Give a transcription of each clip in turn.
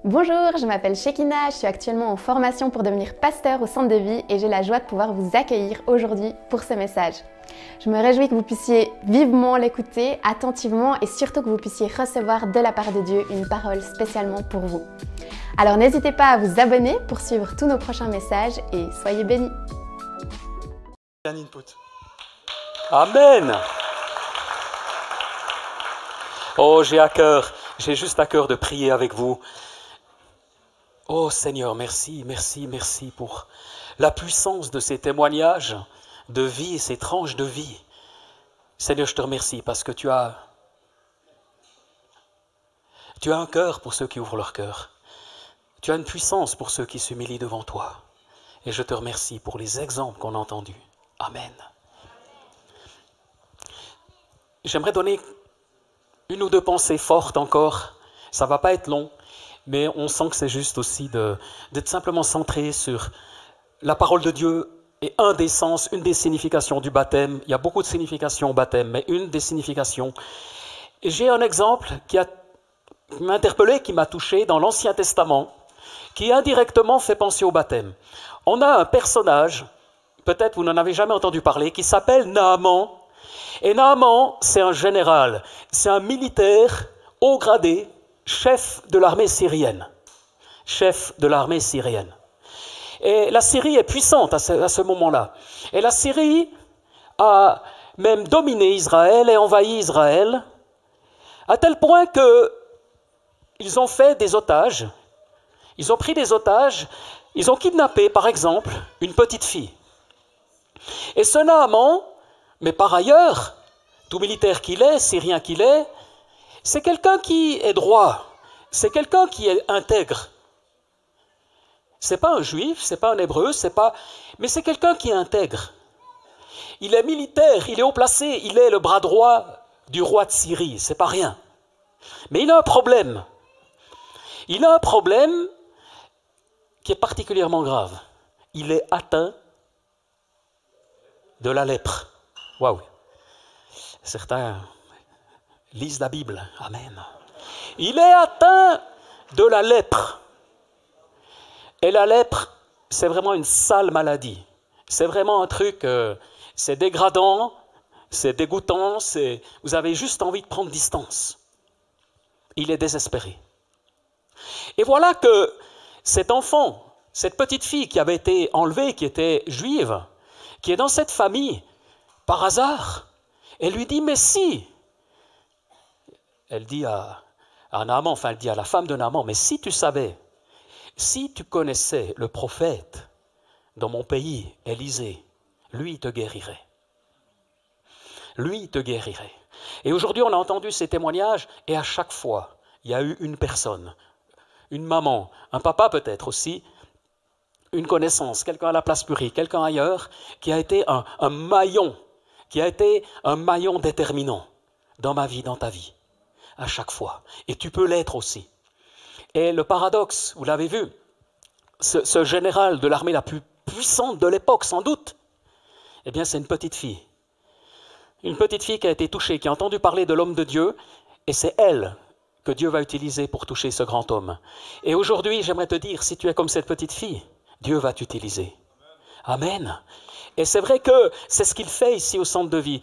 Bonjour, je m'appelle Shekina, je suis actuellement en formation pour devenir pasteur au centre de vie et j'ai la joie de pouvoir vous accueillir aujourd'hui pour ce message. Je me réjouis que vous puissiez vivement l'écouter, attentivement et surtout que vous puissiez recevoir de la part de Dieu une parole spécialement pour vous. Alors n'hésitez pas à vous abonner pour suivre tous nos prochains messages et soyez bénis. Un input. Amen. Oh, j'ai juste à cœur de prier avec vous. Oh Seigneur, merci, merci, merci pour la puissance de ces témoignages de vie, ces tranches de vie. Seigneur, je te remercie parce que tu as un cœur pour ceux qui ouvrent leur cœur. Tu as une puissance pour ceux qui s'humilient devant toi. Et je te remercie pour les exemples qu'on a entendus. Amen. J'aimerais donner une ou deux pensées fortes encore. Ça ne va pas être long, mais on sent que c'est juste aussi d'être simplement centré sur la parole de Dieu et un des sens, une des significations du baptême. Il y a beaucoup de significations au baptême, mais une des significations. Et j'ai un exemple qui m'a interpellé, qui m'a touché dans l'Ancien Testament, qui indirectement fait penser au baptême. On a un personnage, peut-être vous n'en avez jamais entendu parler, qui s'appelle Naaman. Et Naaman, c'est un général, c'est un militaire haut gradé, chef de l'armée syrienne. Chef de l'armée syrienne. Et la Syrie est puissante à ce moment-là. Et la Syrie a même dominé Israël et envahi Israël, à tel point qu'ils ont fait des otages. Ils ont pris des otages, ils ont kidnappé, par exemple, une petite fille. Et ce Naaman, mais par ailleurs, tout militaire qu'il est, syrien qu'il est, c'est quelqu'un qui est droit, c'est quelqu'un qui est intègre. C'est pas un juif, c'est pas un hébreu, mais c'est quelqu'un qui est intègre. Il est militaire, il est haut placé, il est le bras droit du roi de Syrie, c'est pas rien. Mais il a un problème. Il a un problème qui est particulièrement grave. Il est atteint de la lèpre. Waouh! Certains lisent la Bible. Amen. Il est atteint de la lèpre. Et la lèpre, c'est vraiment une sale maladie. C'est vraiment un truc, c'est dégradant, c'est dégoûtant, vous avez juste envie de prendre distance. Il est désespéré. Et voilà que cet enfant, cette petite fille qui avait été enlevée, qui était juive, qui est dans cette famille, par hasard, elle lui dit, mais si, elle dit à Naaman, enfin elle dit à la femme de Naaman, mais si tu savais, si tu connaissais le prophète dans mon pays, Élisée, lui il te guérirait. Lui il te guérirait. Et aujourd'hui on a entendu ces témoignages et à chaque fois, il y a eu une personne, une maman, un papa peut-être aussi, une connaissance, quelqu'un à la place Purie, quelqu'un ailleurs, qui a été un maillon, déterminant dans ma vie, dans ta vie, à chaque fois. Et tu peux l'être aussi. Et le paradoxe, vous l'avez vu, ce général de l'armée la plus puissante de l'époque, sans doute, eh bien c'est une petite fille. Une petite fille qui a été touchée, qui a entendu parler de l'homme de Dieu, et c'est elle que Dieu va utiliser pour toucher ce grand homme. Et aujourd'hui, j'aimerais te dire, si tu es comme cette petite fille, Dieu va t'utiliser. Amen. Et c'est vrai que c'est ce qu'il fait ici au centre de vie.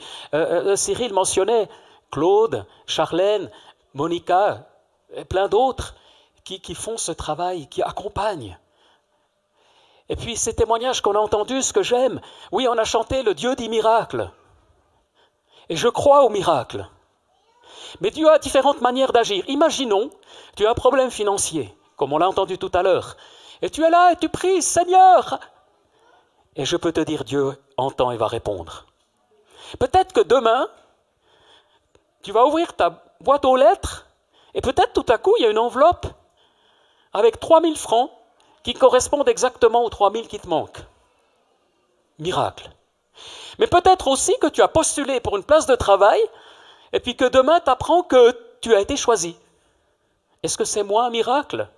Cyril mentionnait Claude, Charlène, Monica, et plein d'autres qui font ce travail, qui accompagnent. Et puis ces témoignages qu'on a entendus, ce que j'aime, oui, on a chanté le Dieu des miracles. Et je crois aux miracles. Mais Dieu a différentes manières d'agir. Imaginons, tu as un problème financier, comme on l'a entendu tout à l'heure. Et tu es là et tu pries, Seigneur. Et je peux te dire, Dieu entend et va répondre. Peut-être que demain, tu vas ouvrir ta boîte aux lettres et peut-être tout à coup, il y a une enveloppe avec 3000 francs qui correspondent exactement aux 3000 qui te manquent. Miracle. Mais peut-être aussi que tu as postulé pour une place de travail et puis que demain, tu apprends que tu as été choisi. Est-ce que c'est moi un miracle ?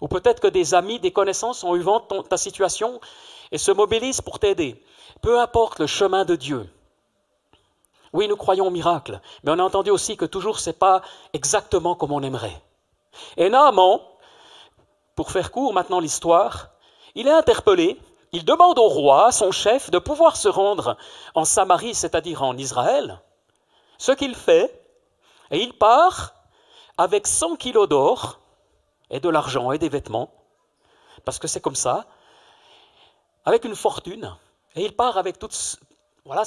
Ou peut-être que des amis, des connaissances ont eu vent de ta situation et se mobilisent pour t'aider. Peu importe le chemin de Dieu. Oui, nous croyons au miracle, mais on a entendu aussi que toujours ce n'est pas exactement comme on aimerait. Et Naaman, pour faire court maintenant l'histoire, il est interpellé, il demande au roi, son chef, de pouvoir se rendre en Samarie, c'est-à-dire en Israël, ce qu'il fait, et il part avec 100 kilos d'or et de l'argent et des vêtements, parce que c'est comme ça, avec une fortune, et il part avec toute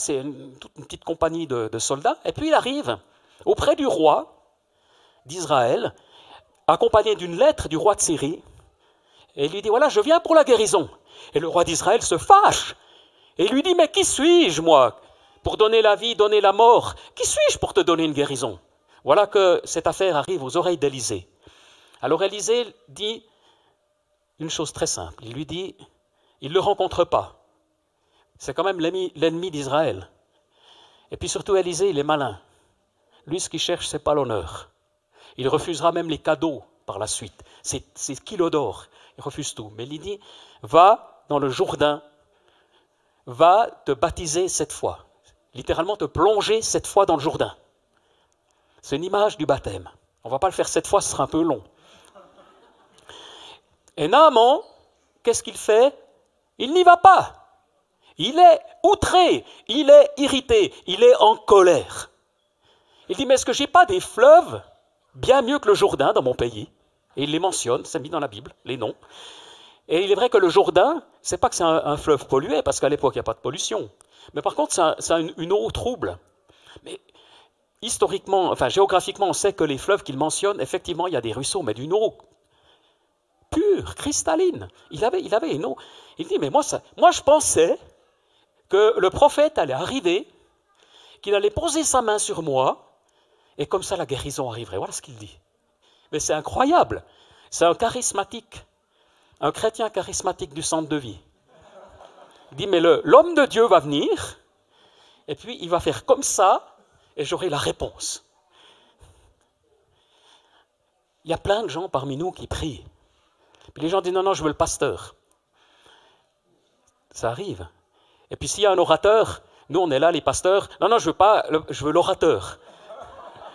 une petite compagnie de soldats, et puis il arrive auprès du roi d'Israël, accompagné d'une lettre du roi de Syrie, et il lui dit, voilà, je viens pour la guérison. Et le roi d'Israël se fâche, et lui dit, mais qui suis-je, moi, pour donner la vie, donner la mort? Qui suis-je pour te donner une guérison? Voilà que cette affaire arrive aux oreilles d'Élisée. Alors Élisée dit une chose très simple, il lui dit, il ne le rencontre pas. C'est quand même l'ennemi d'Israël. Et puis surtout, Élisée, il est malin. Lui, ce qu'il cherche, ce n'est pas l'honneur. Il refusera même les cadeaux par la suite. Ces kilos d'or, il refuse tout. Mais il dit, va dans le Jourdain, va te baptiser 7 fois. Littéralement, te plonger 7 fois dans le Jourdain. C'est une image du baptême. On ne va pas le faire 7 fois, ce sera un peu long. Et Naaman, qu'est-ce qu'il fait? Il n'y va pas. Il est outré, il est irrité, il est en colère. Il dit, mais est-ce que je n'ai pas des fleuves bien mieux que le Jourdain dans mon pays? Et il les mentionne, c'est mis dans la Bible, les noms. Et il est vrai que le Jourdain, c'est pas que c'est un fleuve pollué, parce qu'à l'époque, il n'y a pas de pollution. Mais par contre, c'est une eau trouble. Mais historiquement, enfin géographiquement, on sait que les fleuves qu'il mentionne, effectivement, il y a des ruisseaux, mais d'une eau pure, cristalline. Il avait une eau. Il dit, mais moi je pensais que le prophète allait arriver, qu'il allait poser sa main sur moi, et comme ça la guérison arriverait. Voilà ce qu'il dit. Mais c'est incroyable. C'est un charismatique, un chrétien charismatique du centre de vie. Il dit, mais l'homme de Dieu va venir, et puis il va faire comme ça, et j'aurai la réponse. Il y a plein de gens parmi nous qui prient. Puis les gens disent, non, je veux le pasteur. Ça arrive. Et puis s'il y a un orateur, nous on est là, les pasteurs, non, je veux pas, je veux l'orateur.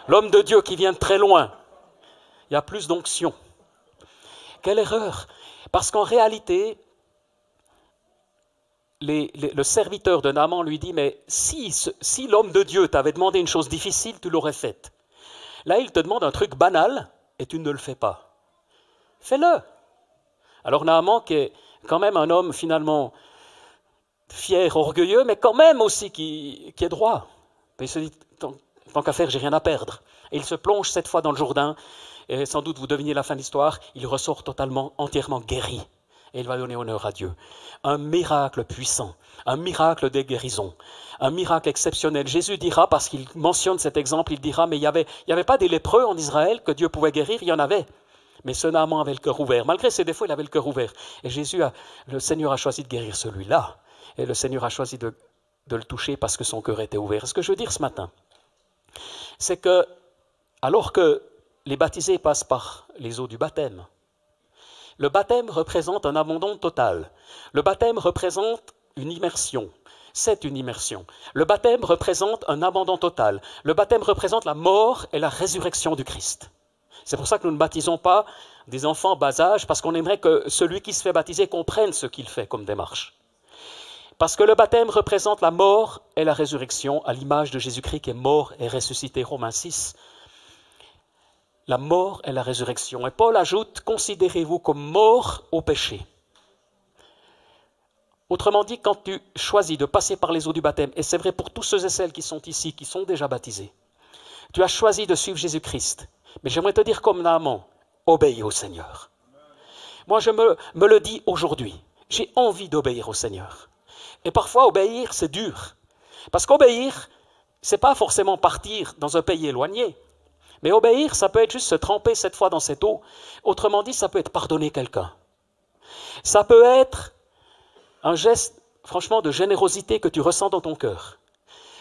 L'homme de Dieu qui vient de très loin. Il y a plus d'onction. Quelle erreur! Parce qu'en réalité, le serviteur de Naaman lui dit, mais si l'homme de Dieu t'avait demandé une chose difficile, tu l'aurais faite. Là, il te demande un truc banal et tu ne le fais pas. Fais-le. Alors Naaman, qui est quand même un homme finalement fier, orgueilleux, mais quand même aussi qui est droit. Il se dit, tant qu'à faire, j'ai rien à perdre. Et il se plonge 7 fois dans le Jourdain, et sans doute vous devinez la fin de l'histoire, il ressort totalement, entièrement guéri. Et il va donner honneur à Dieu. Un miracle puissant, un miracle de guérison, un miracle exceptionnel. Jésus dira, parce qu'il mentionne cet exemple, il dira, mais il n'y avait pas des lépreux en Israël que Dieu pouvait guérir, il y en avait. Mais ce Naaman avait le cœur ouvert. Malgré ses défauts, il avait le cœur ouvert. Et le Seigneur a choisi de guérir celui-là. Et le Seigneur a choisi de le toucher parce que son cœur était ouvert. Ce que je veux dire ce matin, c'est que, alors que les baptisés passent par les eaux du baptême, le baptême représente un abandon total. Le baptême représente une immersion. C'est une immersion. Le baptême représente un abandon total. Le baptême représente la mort et la résurrection du Christ. C'est pour ça que nous ne baptisons pas des enfants bas âge, parce qu'on aimerait que celui qui se fait baptiser comprenne ce qu'il fait comme démarche. Parce que le baptême représente la mort et la résurrection, à l'image de Jésus-Christ qui est mort et ressuscité, Romains 6. La mort et la résurrection. Et Paul ajoute, considérez-vous comme morts au péché. Autrement dit, quand tu choisis de passer par les eaux du baptême, et c'est vrai pour tous ceux et celles qui sont ici, qui sont déjà baptisés, tu as choisi de suivre Jésus-Christ. Mais j'aimerais te dire comme Naaman, obéis au Seigneur. Moi, je me le dis aujourd'hui, j'ai envie d'obéir au Seigneur. Et parfois, obéir, c'est dur. Parce qu'obéir, ce n'est pas forcément partir dans un pays éloigné. Mais obéir, ça peut être juste se tremper 7 fois dans cette eau. Autrement dit, ça peut être pardonner quelqu'un. Ça peut être un geste, franchement, de générosité que tu ressens dans ton cœur.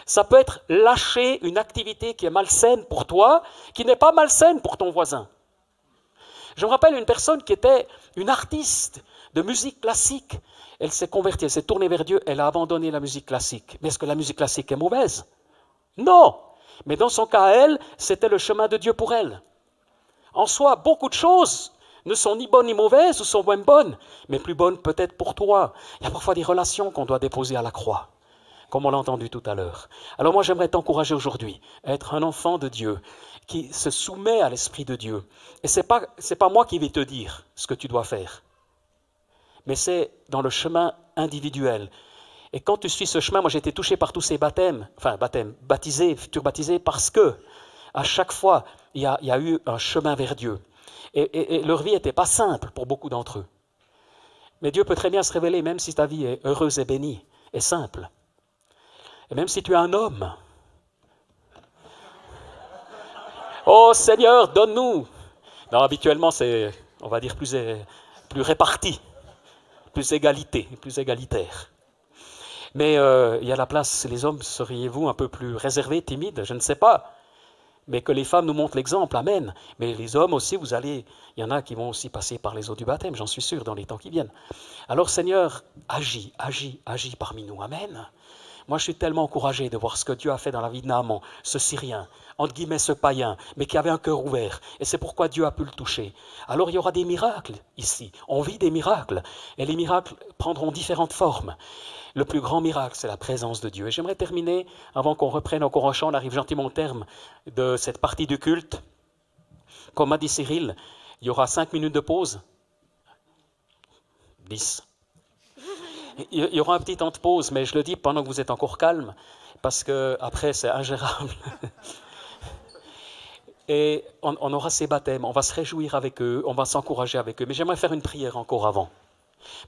Ça peut être lâcher une activité qui est malsaine pour toi, qui n'est pas malsaine pour ton voisin. Je me rappelle une personne qui était une artiste de musique classique. Elle s'est convertie, elle s'est tournée vers Dieu, elle a abandonné la musique classique. Mais est-ce que la musique classique est mauvaise? Non! Mais dans son cas, elle, c'était le chemin de Dieu pour elle. En soi, beaucoup de choses ne sont ni bonnes ni mauvaises, ou sont même bonnes, mais plus bonnes peut-être pour toi. Il y a parfois des relations qu'on doit déposer à la croix, comme on l'a entendu tout à l'heure. Alors moi, j'aimerais t'encourager aujourd'hui à être un enfant de Dieu qui se soumet à l'Esprit de Dieu. Et c'est pas moi qui vais te dire ce que tu dois faire, mais c'est dans le chemin individuel. Et quand tu suis ce chemin, moi j'ai été touché par tous ces futurs baptisés, parce que à chaque fois, il y a eu un chemin vers Dieu. Et leur vie n'était pas simple pour beaucoup d'entre eux. Mais Dieu peut très bien se révéler, même si ta vie est heureuse et bénie, et simple. Et même si tu es un homme. Oh Seigneur, donne-nous. Non, habituellement, c'est, on va dire, plus réparti, plus égalitaire. Mais il y a la place, les hommes, seriez-vous un peu plus réservés, timides? Je ne sais pas. Mais que les femmes nous montrent l'exemple, amen. Mais les hommes aussi, il y en a qui vont aussi passer par les eaux du baptême, j'en suis sûr, dans les temps qui viennent. Alors Seigneur, agis parmi nous, amen. Moi, je suis tellement encouragé de voir ce que Dieu a fait dans la vie de Naaman, ce Syrien, entre guillemets ce païen, mais qui avait un cœur ouvert. Et c'est pourquoi Dieu a pu le toucher. Alors il y aura des miracles ici. On vit des miracles. Et les miracles prendront différentes formes. Le plus grand miracle, c'est la présence de Dieu. Et j'aimerais terminer, avant qu'on reprenne encore un chant, on arrive gentiment au terme de cette partie du culte. Comme m'a dit Cyril, il y aura 5 minutes de pause. 10. Il y aura un petit temps de pause, mais je le dis pendant que vous êtes encore calme, parce que après c'est ingérable. Et on aura ces baptêmes, on va se réjouir avec eux, on va s'encourager avec eux. Mais j'aimerais faire une prière encore avant.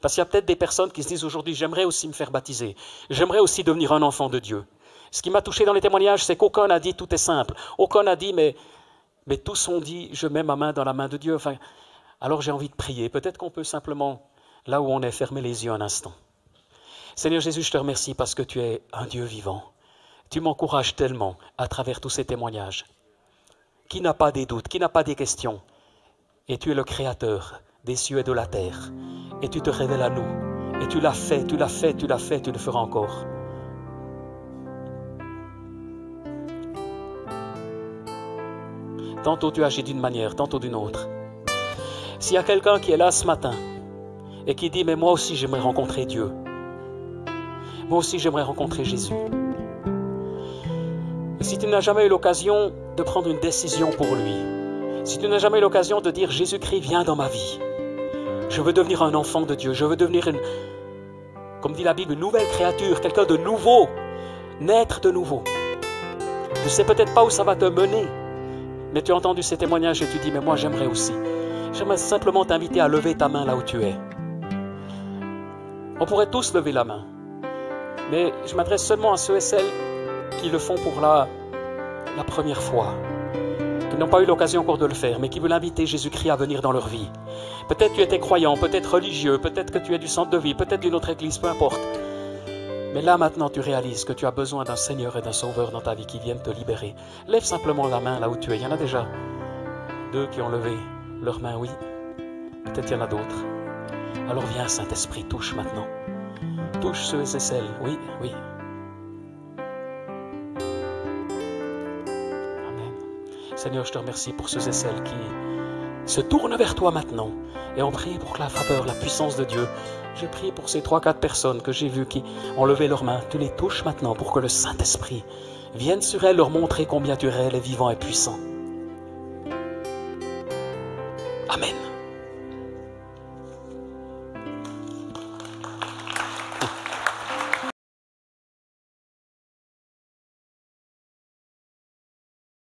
Parce qu'il y a peut-être des personnes qui se disent aujourd'hui, j'aimerais aussi me faire baptiser. J'aimerais aussi devenir un enfant de Dieu. Ce qui m'a touché dans les témoignages, c'est qu'aucun n'a dit tout est simple. Aucun n'a dit, mais tous ont dit, je mets ma main dans la main de Dieu. Enfin, alors j'ai envie de prier. Peut-être qu'on peut simplement, là où on est, fermer les yeux un instant. Seigneur Jésus, je te remercie parce que tu es un Dieu vivant. Tu m'encourages tellement à travers tous ces témoignages. Qui n'a pas des doutes, qui n'a pas des questions? Et tu es le Créateur des cieux et de la terre. Et tu te révèles à nous. Et tu l'as fait, tu le feras encore. Tantôt tu agis d'une manière, tantôt d'une autre. S'il y a quelqu'un qui est là ce matin et qui dit, mais moi aussi j'aimerais rencontrer Dieu. Moi aussi j'aimerais rencontrer Jésus. Et si tu n'as jamais eu l'occasion de prendre une décision pour lui, si tu n'as jamais eu l'occasion de dire, Jésus-Christ, viens dans ma vie. Je veux devenir un enfant de Dieu. Je veux devenir, comme dit la Bible, une nouvelle créature, quelqu'un de nouveau, naître de nouveau. Tu ne sais peut-être pas où ça va te mener, mais tu as entendu ces témoignages et tu dis, mais moi j'aimerais aussi. J'aimerais simplement t'inviter à lever ta main là où tu es. On pourrait tous lever la main, mais je m'adresse seulement à ceux et celles qui le font pour la première fois, qui n'ont pas eu l'occasion encore de le faire, mais qui veulent inviter Jésus-Christ à venir dans leur vie. Peut-être tu étais croyant, peut-être religieux, peut-être que tu es du centre de vie, peut-être d'une autre église, peu importe. Mais là maintenant tu réalises que tu as besoin d'un Seigneur et d'un Sauveur dans ta vie qui viennent te libérer. Lève simplement la main là où tu es. Il y en a déjà 2 qui ont levé leur main, oui. Peut-être il y en a d'autres. Alors viens Saint-Esprit, touche maintenant. Touche ceux et celles, oui, oui. Amen. Seigneur, je te remercie pour ceux et celles qui se tournent vers toi maintenant. Et on prie pour la faveur, la puissance de Dieu. Je prie pour ces 3-4 personnes que j'ai vues qui ont levé leurs mains. Tu les touches maintenant pour que le Saint-Esprit vienne sur elles leur montrer combien tu es réel et vivant et puissant. Amen.